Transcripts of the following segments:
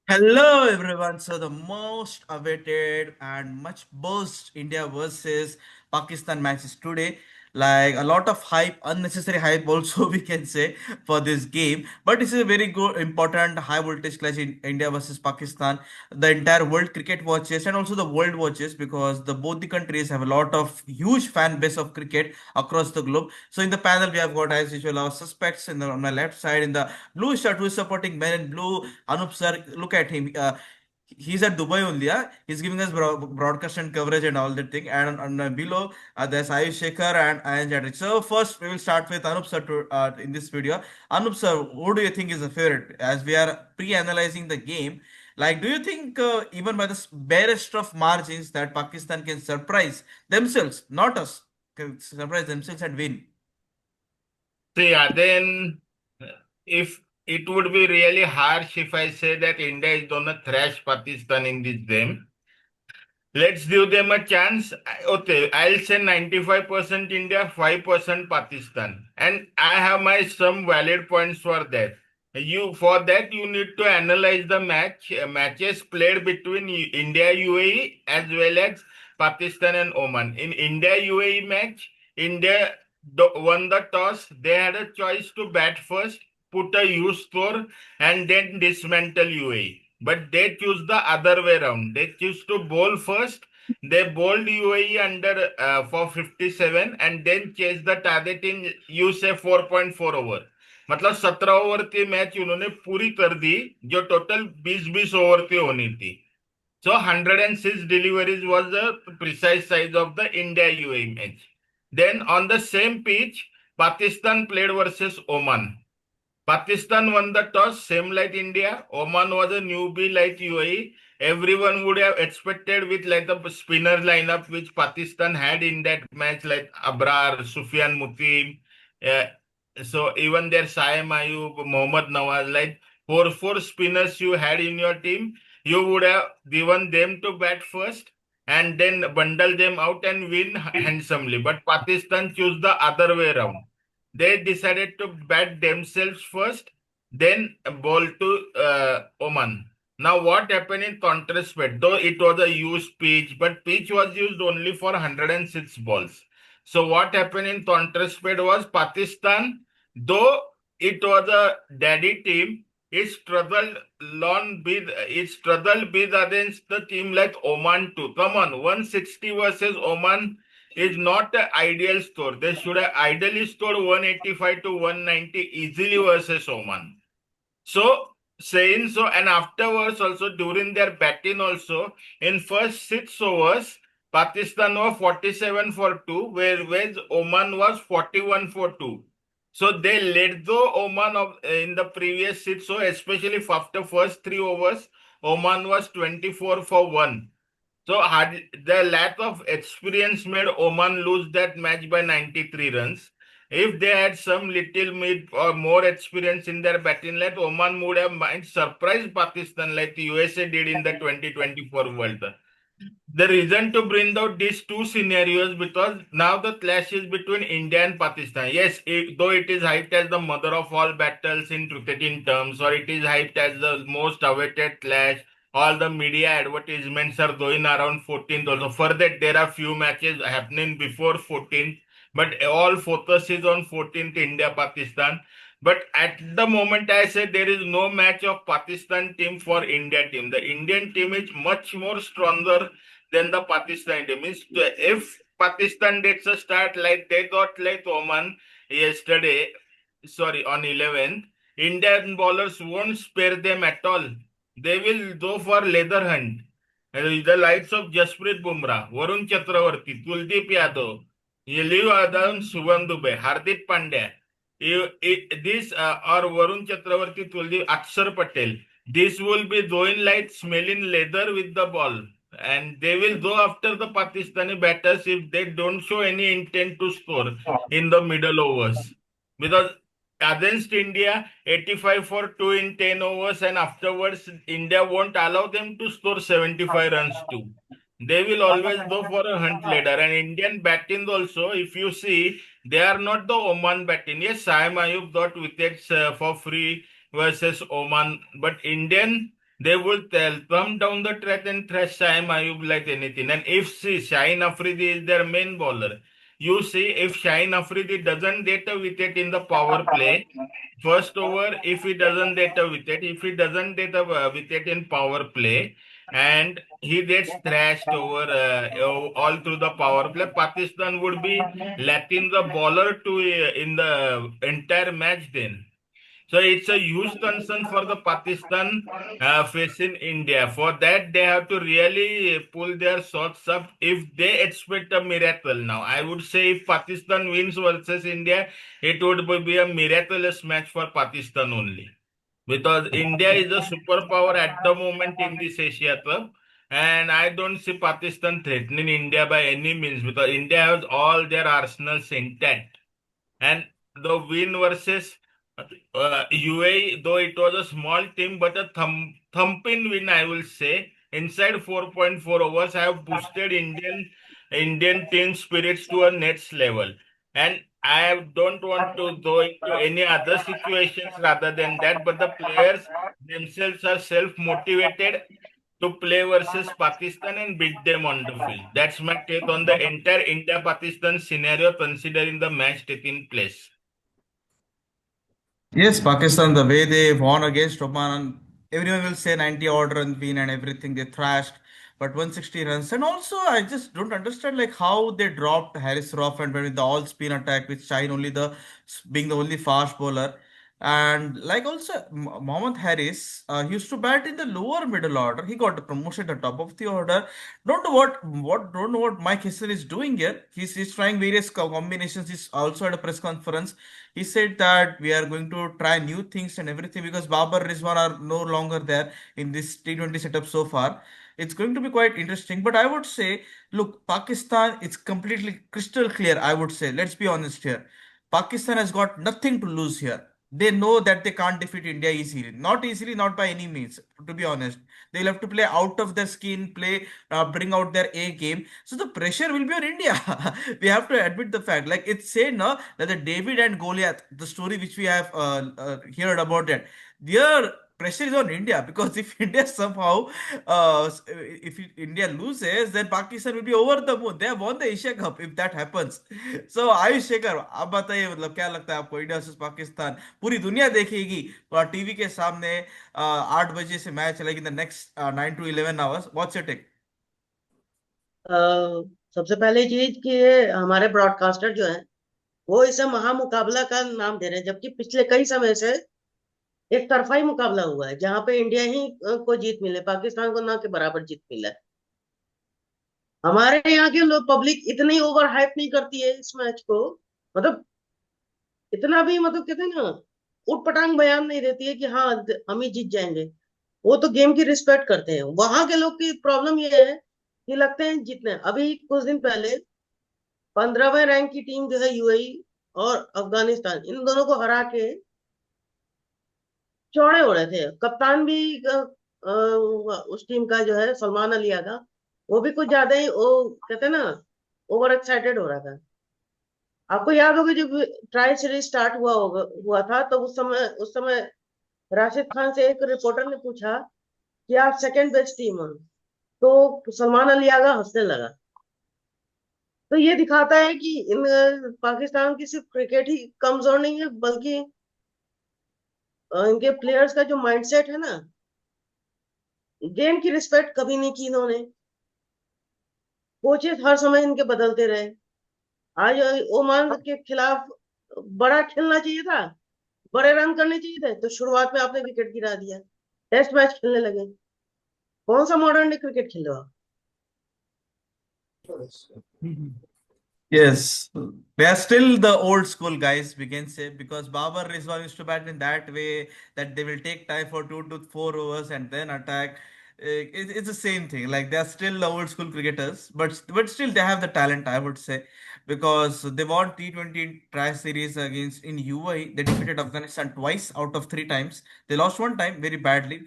Hello everyone. So the most awaited and much buzzed India versus Pakistan matches today. Like a lot of hype, unnecessary hype also we can say for this game. But this is a very good, important, high voltage clash in India versus Pakistan. The entire world cricket watches and also the world watches because the both the countries have a lot of huge fan base of cricket across the globe. So in the panel we have got as usual our suspects on my left side in the blue shirt who is supporting men in blue. Anup sir, look at him. He's at Dubai only. He's giving us broadcast and coverage and all that thing. And below, there's Ayush Shekhar and Ayan Chatterjee. So first, we will start with Anup sir in this video. Anup sir, who do you think is the favorite? As we are pre-analyzing the game, like, do you think even by the barest of margins that Pakistan can surprise themselves, not us, can surprise themselves and win? So yeah, then if it would be really harsh if I say that India is gonna thrash Pakistan in this game. Let's give them a chance. Okay, I'll say 95% India, 5% Pakistan. And I have my some valid points for that. For that you need to analyze the matches played between India UAE as well as Pakistan and Oman. In India UAE match, India won the toss. They had a choice to bat first, put a huge score, and then dismantle UAE. But they choose the other way around. They choose to bowl first. They bowled UAE under for 57 and then chased the target in you say 4.4 over. मतलब 17 over की match उन्होंने पूरी कर दी जो total 20-20 over की होनी थी. So 106 deliveries was the precise size of the India UAE match. Then on the same pitch, Pakistan played versus Oman. Pakistan won the toss, same like India. Oman was a newbie like UAE. Everyone would have expected with like the spinner lineup which Pakistan had in that match, like Abrar, Sufyan Mukim. Uh, so even their Saim Ayub, Mohammad Nawaz, like four spinners you had in your team, you would have given them to bat first and then bundle them out and win handsomely. But Pakistan chose the other way around. They decided to bat themselves first, then bowl to Oman. Now, what happened in contrast bet? Though it was a used pitch, but pitch was used only for 106 balls. So, what happened in contrast bet was Pakistan, though it was a daddy team, it struggled with against the team like Oman too. Come on, 160 versus Oman is not an ideal score. They should have ideally scored 185 to 190 easily versus Oman. So saying so, and afterwards also during their batting also in first 6 overs, Pakistan was 47 for 2, whereas Oman was 41 for 2. So they led the Oman in the previous 6 overs, especially after first 3 overs, Oman was 24 for 1. So the lack of experience made Oman lose that match by 93 runs. If they had some little mid or more experience in their batting, let Oman would have might surprise Pakistan like the USA did in the 2024 World Cup. The reason to bring out these two scenarios because now the clash is between India and Pakistan. Yes, though it is hyped as the mother of all battles in cricketing terms, or it is hyped as the most awaited clash, all the media advertisements are going around 14th also. For that, there are few matches happening before 14th, but all focus is on 14th India Pakistan. But at the moment, I say there is no match of Pakistan team for India team. The Indian team is much more stronger than the Pakistan team. Means if Pakistan gets a start like they got like Oman yesterday, sorry, on 11th, Indian bowlers won't spare them at all. They will go for leather hunt. The likes of Jasprit Bumrah, Varun Chakravarti, Kuldeep Yadav, Liu Adam, Subham Dubey, Hardik Pandya, this or Varun Chakravarti, Kuldeep, Akshar Patel. This will be going like smelling leather with the ball. And they will go after the Pakistani batters if they don't show any intent to score in the middle overs. Because against India, 85 for 2 in 10 overs, and afterwards, India won't allow them to score 75 runs too. They will always go for a hunt leader. And Indian batting also, if you see, they are not the Oman batting. Yes, Saim Ayub got wickets for free versus Oman, but Indian they will tell, come down the track and thrash Shaim Ayub like anything. And if see, Shaheen Afridi is their main bowler, you see, if Shaheen Afridi doesn't get a wicket in the power play, first over, if he doesn't get a wicket, if he doesn't get a wicket in power play, and he gets thrashed over all through the power play, Pakistan would be lacking the bowler to in the entire match then. So it's a huge concern for the Pakistan facing India. For that, they have to really pull their socks up if they expect a miracle. Now, I would say if Pakistan wins versus India, it would be a miraculous match for Pakistan only. Because India is a superpower at the moment in this Asia Cup. And I don't see Pakistan threatening India by any means because India has all their arsenals intact. And the win versus UAE, though it was a small team, but a thumping win, I will say. Inside 4.4 overs, have boosted Indian team spirits to a next level. And I don't want to go into any other situations rather than that, but the players themselves are self-motivated to play versus Pakistan and beat them on the field. That's my take on the entire India-Pakistan scenario considering the match taking place. Yes, Pakistan, the way they won against Oman, everyone will say 90 odd run win and everything, they thrashed, but 160 runs. And also, I just don't understand like how they dropped Harris Ruff and went with the all spin attack with Shine only the being the only fast bowler. And like also Mohammad Harris used to bat in the lower middle order. He got the promotion at the top of the order. Don't know what Mike Hesser is doing here. He's trying various combinations. He's also at a press conference. He said that we are going to try new things and everything because Babar Rizwan are no longer there in this T20 setup so far. It's going to be quite interesting. But I would say, look, Pakistan, it's completely crystal clear. I would say, let's be honest here. Pakistan has got nothing to lose here. They know that they can't defeat India easily. Not easily, not by any means, to be honest. They'll have to play out of their skin, bring out their A game. So the pressure will be on India. We have to admit the fact. Like it's said now that the David and Goliath, the story which we have heard about it, their pressure is on India because if India somehow, if India loses, then Pakistan will be over the moon. They have won the Asia Cup if that happens. So Ayush Shekhar आप बताइए मतलब क्या लगता है आपको India versus Pakistan पूरी दुनिया देखेगी टीवी के सामने 8 बजे से मैच चलेगी the next 9 to 11 hours. What's your take? अ, सबसे पहली चीज कि हमारे ब्रॉडकास्टर जो है वो इसे महामुकाबला का नाम दे रहे हैं, जबकि पिछले कई समय से एक तरफा ही मुकाबला हुआ है जहां पे इंडिया ही को जीत मिले, पाकिस्तान को ना के बराबर जीत मिला है। हमारे यहाँ के लोग, पब्लिक इतनी ओवर हाइप नहीं करती है इस मैच को, मतलब इतना भी, मतलब कहते हैं ना, उठ पटांग बयान नहीं देती है कि हाँ हम ही जीत जाएंगे। वो तो गेम की रिस्पेक्ट करते हैं। वहां के लोग की प्रॉब्लम ये है कि लगते हैं जीतने। अभी कुछ दिन पहले 15वें रैंक की टीम जो है यूएई और अफगानिस्तान, इन दोनों को हरा के चौड़े हो रहे थे। कप्तान भी उस टीम का जो है सलमान अली का, वो भी कुछ ज्यादा ही वो कहते हैं ना, ओवर एक्साइटेड हो रहा था। आपको याद होगा जब ट्रायल सीरीज स्टार्ट हुआ था, तो उस समय राशिद खान से एक रिपोर्टर ने पूछा कि आप सेकंड बेस्ट टीम हो, तो सलमान अली आगा हंसने लगा। तो ये दिखाता है कि इन पाकिस्तान की सिर्फ क्रिकेट ही कमजोर नहीं है, बल्कि इनके प्लेयर्स का जो माइंडसेट है ना, गेम की रिस्पेक्ट कभी नहीं की इन्होंने। कोचेस हर समय इनके बदलते रहे। आज ओमान के खिलाफ बड़ा खेलना चाहिए था, बड़े रन करने चाहिए थे, तो शुरुआत में आपने विकेट गिरा दिया, टेस्ट मैच खेलने लगे। कौन सा मॉडर्न डे क्रिकेट खेल रहे हो आप? Yes, they are still the old school guys, we can say, because Babar Rizwan used to bat in that way that they will take time for 2 to 4 overs and then attack. It's the same thing. Like they are still the old school cricketers, but still they have the talent, I would say, because they won T20 try series against in UAE. They defeated Afghanistan twice out of 3 times. They lost one time very badly,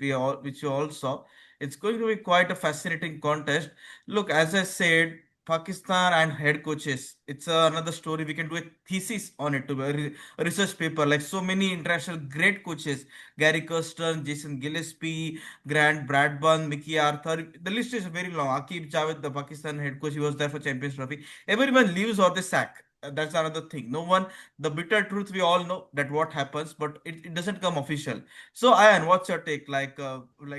which you all saw. It's going to be quite a fascinating contest. Look, as I said, Pakistan and head coaches. It's another story. We can do a thesis on it, to a research paper. Like so many international great coaches, Gary Kirsten, Jason Gillespie, Grant Bradburn, Mickey Arthur. The list is very long. Akib Javed, the Pakistan head coach, he was there for Champions Trophy. Everyone leaves or they sack. That's another thing. No one. The bitter truth we all know that what happens, but it doesn't come official. So, Ayan, what's your take? Will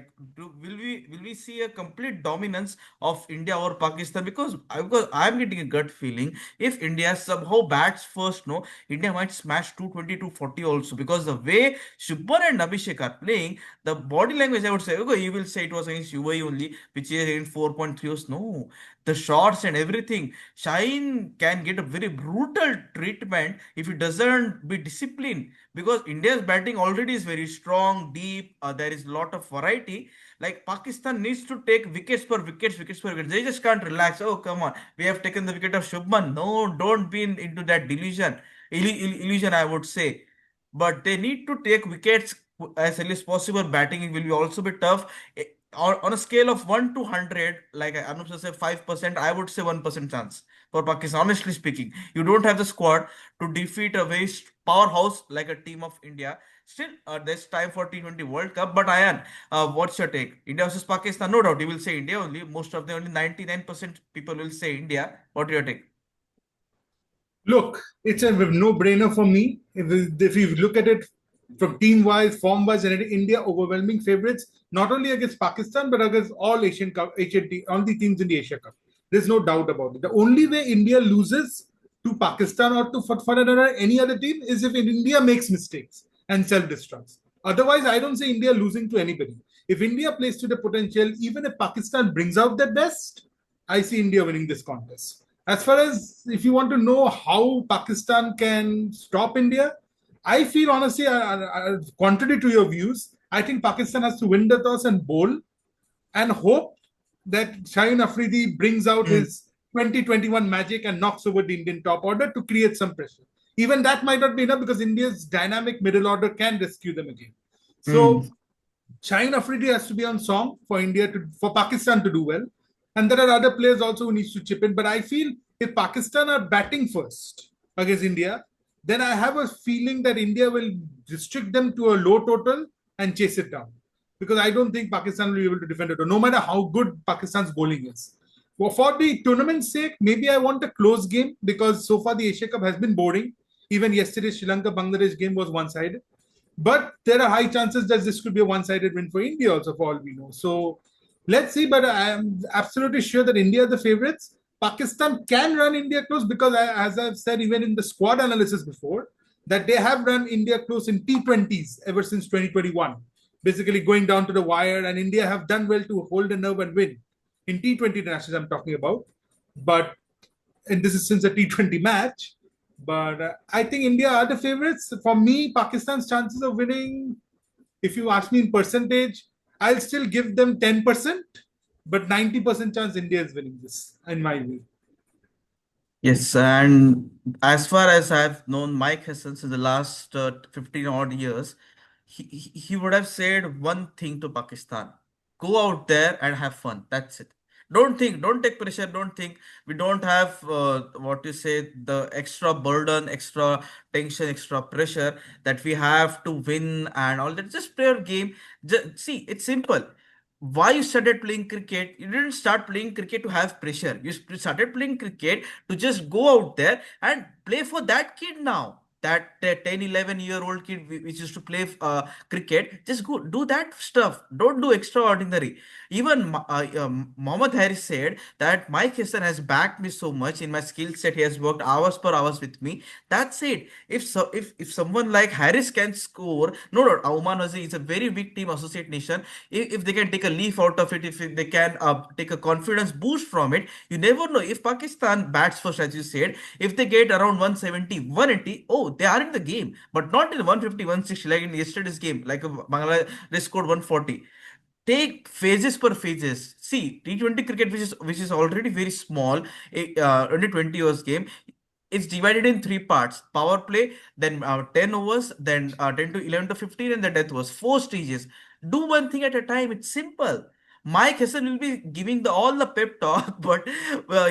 we see a complete dominance of India over Pakistan? Because I'm getting a gut feeling if India somehow bats first, no, India might smash 220 to 40 also, because the way Shubman and Abhishek are playing, the body language, I would say, okay, you will say it was against UAE only, which is against 4.3. No, the shots and everything. Shine can get a very brutal treatment if he doesn't be disciplined, because India's batting already is very strong, deep. There is a lot of variety. Like Pakistan needs to take wickets per wicket. They just can't relax. Oh, come on. We have taken the wicket of Shubman. No, don't be into that delusion. Illusion, I would say. But they need to take wickets as early as possible. Batting will be also be tough. On a scale of 1 to 100, like Anup said, 5%, I would say 1% chance for Pakistan. Honestly speaking, you don't have the squad to defeat a very powerhouse like a team of India. Still, there's time for T20 World Cup. But Ayan, what's your take? India versus Pakistan? No doubt, you will say India only. Most of the only 99% people will say India. What your take? Look, it's a no-brainer for me. If you look at it from team-wise, form-wise, and India overwhelming favorites, not only against Pakistan but against all Asian Cup, all the teams in the Asia Cup. There's no doubt about it. The only way India loses to Pakistan or to any other team is if India makes mistakes and self-destructs. Otherwise, I don't see India losing to anybody. If India plays to the potential, even if Pakistan brings out their best, I see India winning this contest. As far as if you want to know how Pakistan can stop India, I feel honestly, contrary to your views, I think Pakistan has to win the toss and bowl and hope that Shaheen Afridi brings out Hmm. his 2021 magic and knocks over the Indian top order to create some pressure. Even that might not be enough because India's dynamic middle order can rescue them again. Hmm. So Shaheen Afridi has to be on song for Pakistan to do well, and there are other players also who needs to chip in. But I feel if Pakistan are batting first against India, then I have a feeling that India will restrict them to a low total and chase it down, because I don't think Pakistan will be able to defend it, no matter how good Pakistan's bowling is. Well, for the tournament's sake, maybe I want a close game because so far the Asia Cup has been boring. Even yesterday's Sri Lanka Bangladesh game was one-sided. But there are high chances that this could be a one-sided win for India also, for all we know. So let's see. But I am absolutely sure that India are the favorites. Pakistan can run India close because, as I've said even in the squad analysis before, that they have run India close in T20s ever since 2021. Basically going down to the wire, and India have done well to hold a nerve and win in T20 internationals. I'm talking about, but and this is since a T20 match. But I think India are the favorites. For me, Pakistan's chances of winning, if you ask me in percentage, I'll still give them 10%, but 90% chance India is winning this, in my view. Yes, and as far as I've known Mike Hesson in the last 15 odd years, he would have said one thing to Pakistan: go out there and have fun. That's it. Don't think, don't take pressure, don't think. We don't have what you say, the extra burden, extra tension, extra pressure that we have to win and all that. Just play your game. See, it's simple. Why you started playing cricket? You didn't start playing cricket to have pressure. You started playing cricket to just go out there and play for that kid now. That 10, 11-year-old kid which used to play cricket, just go do that stuff. Don't do extraordinary. Even Mohammad Harris said that Mike Hesson has backed me so much in my skill set. He has worked hours per hours with me. That's it. If someone like Harris can score, no doubt, Oman is a very big team, associate nation. If they can take a leaf out of it, if they can take a confidence boost from it, you never know. If Pakistan bats first, as you said, if they get around 170, 180, oh, they are in the game, but not in 150, 160 like in yesterday's game, like Bangladesh scored 140. Take phases per phases. See, T20 cricket, which is already very small, only 20 overs game. It's divided in three parts: power play, then 10 overs, then 10 to 11 to 15, and the death overs. Four stages. Do one thing at a time. It's simple. Mike Hassan will be giving all the pep talk, but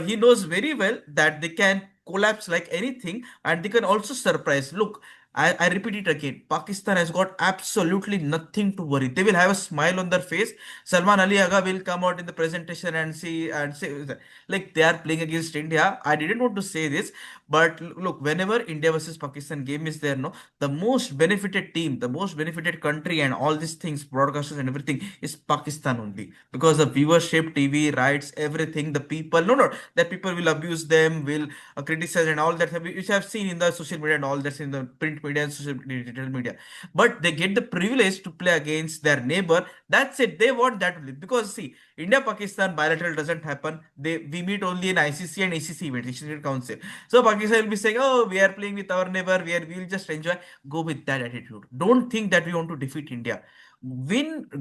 he knows very well that they can collapse like anything and they can also surprise. Look, I repeat it again. Pakistan has got absolutely nothing to worry. They will have a smile on their face. Salman Ali Aga will come out in the presentation and see and say like they are playing against India. I didn't want to say this, but look, whenever India versus Pakistan game is there, no, the most benefited team, the most benefited country, and all these things, broadcasters and everything is Pakistan only because the viewership, TV rights, everything, the people, no, that people will abuse them, will criticize and all that, which I've seen in the social media and all that's in the print media and social digital media. But they get the privilege to play against their neighbor. That's it. They want that only because see, India Pakistan bilateral doesn't happen. We meet only in ICC and ACC events, International Council. So Pakistan will be saying, "Oh, we are playing with our neighbor. We'll just enjoy." Go with that attitude. Don't think that we want to defeat India.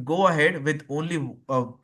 Go ahead with only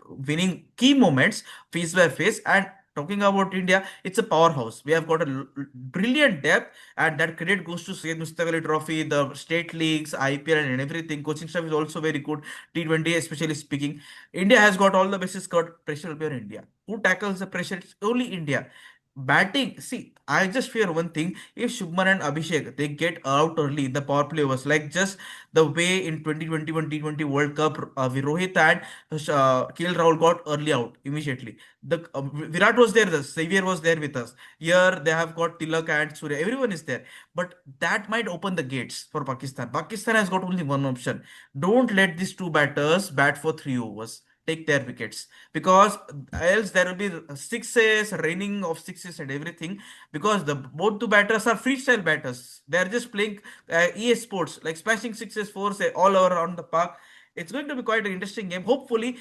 winning key moments face by face. And talking about India, it's a powerhouse. We have got a brilliant depth, and that credit goes to Syed Mustaq Ali Trophy, the state leagues, IPL, and everything. Coaching staff is also very good. T20, especially speaking, India has got all the bases. Got pressure will be on India. Who tackles the pressure? It's only India. Batting, see, I just fear one thing. If Shubman and Abhishek they get out early in the power play overs, like just the way in 2021 T20 World Cup, Rohit and KL Rahul got early out immediately. The Virat was there, the Xavier was there with us. Here they have got Tilak and Surya. Everyone is there, but that might open the gates for Pakistan. Pakistan has got only one option. Don't let these two batters bat for 3 overs. Take their wickets because else there will be sixes, raining of sixes and everything. Because the both two batters are freestyle batters. They are just playing EA Sports, like smashing sixes, fours all around the park. It's going to be quite an interesting game. Hopefully,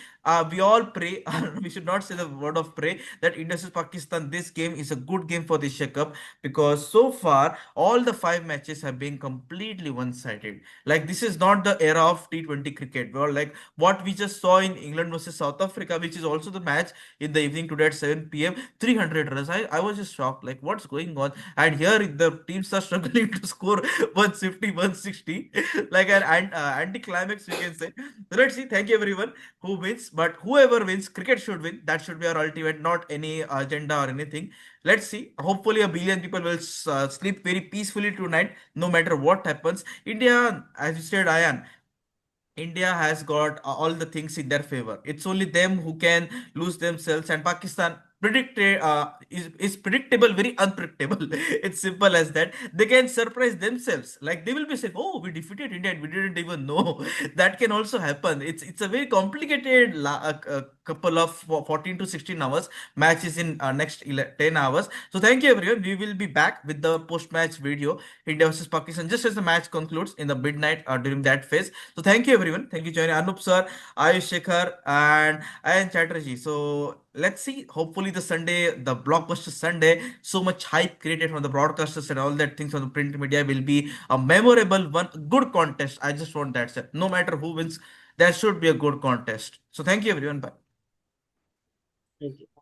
we all pray. We should not say the word of pray that India versus Pakistan. This game is a good game for the Asia Cup because so far all the 5 matches have been completely one-sided. Like this is not the era of T20 cricket. Well, like what we just saw in England versus South Africa, which is also the match in the evening today at 7 p.m. 300 runs. I was just shocked. Like what's going on? And here the teams are struggling to score 150, 160, like an anti-climax, we can say. So let's see. Thank you everyone who wins. But whoever wins, cricket should win. That should be our ultimate, not any agenda or anything. Let's see. Hopefully, a billion people will sleep very peacefully tonight, no matter what happens. India, as you said, Ayan, India has got all the things in their favor. It's only them who can lose themselves, and Pakistan is predictable, very unpredictable. It's simple as that. They can surprise themselves. Like they will be saying, "Oh, we defeated India and we didn't even know." That can also happen. It's a very complicated couple of 14 to 16 hours matches in next 10 hours. So thank you everyone. We will be back with the post match video, India versus Pakistan, just as the match concludes in the midnight during that phase. So thank you everyone. Thank you joining Anup sir, Ayush Shekhar and Ayan Chatterjee. So let's see. Hopefully the Sunday, the blockbuster Sunday, so much hype created from the broadcasters and all that things on the print media will be a memorable one, good contest. I just want that, sir. No matter who wins, there should be a good contest. So thank you everyone. Bye. Thank you.